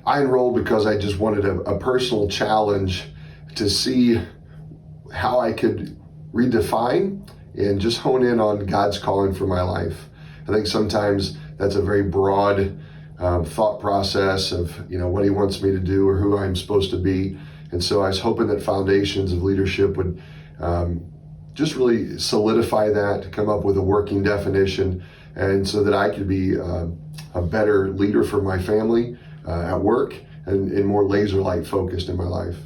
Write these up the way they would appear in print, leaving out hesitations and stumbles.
I enrolled because I just wanted a personal challenge to see how I could redefine and just hone in on God's calling for my life. I think sometimes that's a very broad thought process of what He wants me to do or who I'm supposed to be. And so I was hoping that Foundations of Leadership would just really solidify that, to come up with a working definition, and so that I could be a better leader for my family at work and more laser-light focused in my life.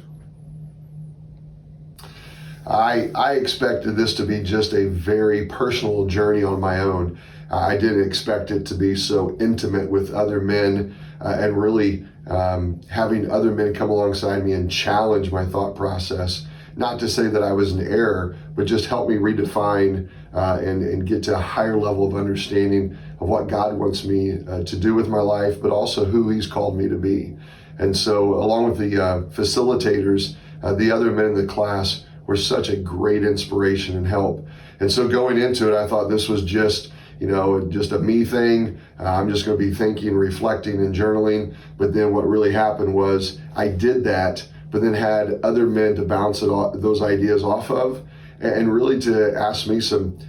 I expected this to be just a very personal journey on my own. I didn't expect it to be so intimate with other men and really having other men come alongside me and challenge my thought process. Not to say that I was in error, but just help me redefine and get to a higher level of understanding of what God wants me to do with my life, but also who He's called me to be. And so along with the facilitators, the other men in the class were such a great inspiration and help. And so going into it, I thought this was just a me thing. I'm just going to be thinking, reflecting, and journaling. But then what really happened was I did that, but then had other men to bounce those ideas off of, and really to ask me some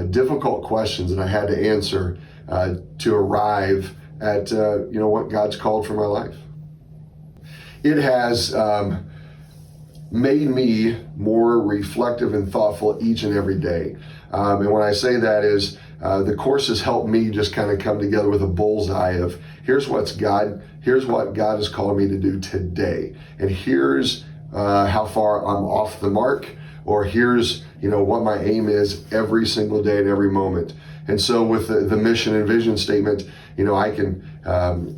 difficult questions that I had to answer to arrive at what God's called for my life. It has made me more reflective and thoughtful each and every day. And when I say that is, the course has helped me just kind of come together with a bullseye of here's what God has called me to do today, and here's how far I'm off the mark, or here's what my aim is every single day and every moment. And so with the mission and vision statement, I can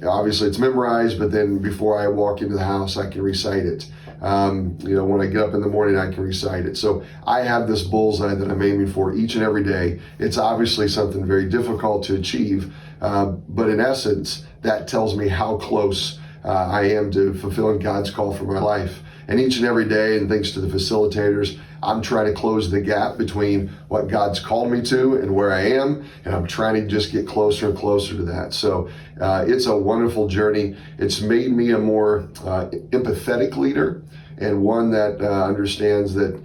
obviously it's memorized, but then before I walk into the house, I can recite it. When I get up in the morning, I can recite it. So I have this bullseye that I'm aiming for each and every day. It's obviously something very difficult to achieve, but in essence, that tells me how close I am to fulfilling God's call for my life. And each and every day, and thanks to the facilitators, I'm trying to close the gap between what God's called me to and where I am, and I'm trying to just get closer and closer to that. So it's a wonderful journey. It's made me a more empathetic leader, and one that understands that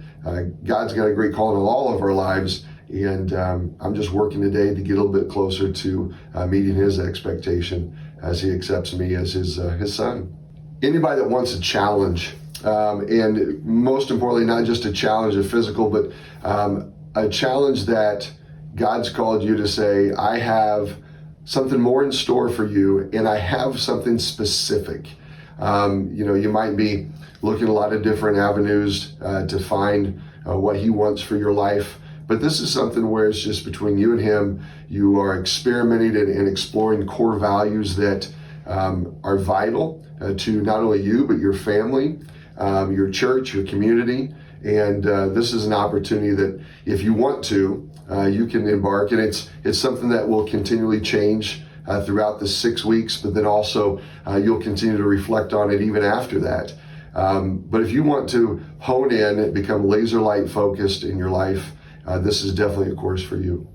God's got a great calling on all of our lives, and I'm just working today to get a little bit closer to meeting His expectation as He accepts me as His son. Anybody that wants a challenge, and most importantly, not just a challenge of physical, but a challenge that God's called you to say, I have something more in store for you, and I have something specific. You might be looking at a lot of different avenues to find what He wants for your life, but this is something where it's just between you and Him. You are experimenting and exploring core values that are vital to not only you, but your family, your church, your community. And this is an opportunity that if you want to, you can embark. And it's something that will continually change throughout the 6 weeks, but then also you'll continue to reflect on it even after that. But if you want to hone in and become laser light focused in your life, this is definitely a course for you.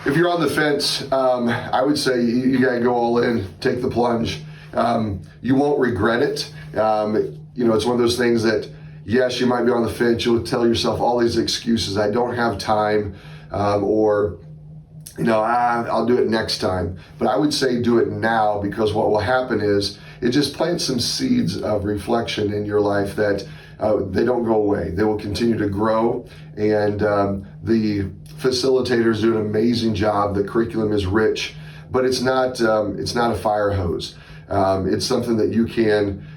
If you're on the fence, I would say you gotta go all in, take the plunge. You won't regret it. It's one of those things that, yes, you might be on the fence. You'll tell yourself all these excuses. I don't have time, or I'll do it next time. But I would say do it now, because what will happen is it just plants some seeds of reflection in your life that they don't go away. They will continue to grow, and the facilitators do an amazing job. The curriculum is rich, but it's not a fire hose. It's something that you can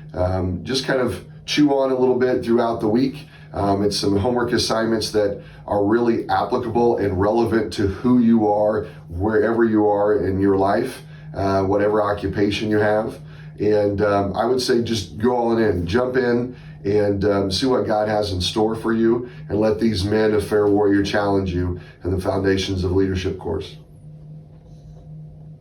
just kind of chew on a little bit throughout the week. It's some homework assignments that are really applicable and relevant to who you are, wherever you are in your life, whatever occupation you have. And I would say just go all in, jump in, and see what God has in store for you, and let these men of PHARE Warrior challenge you in the Foundations of Leadership course.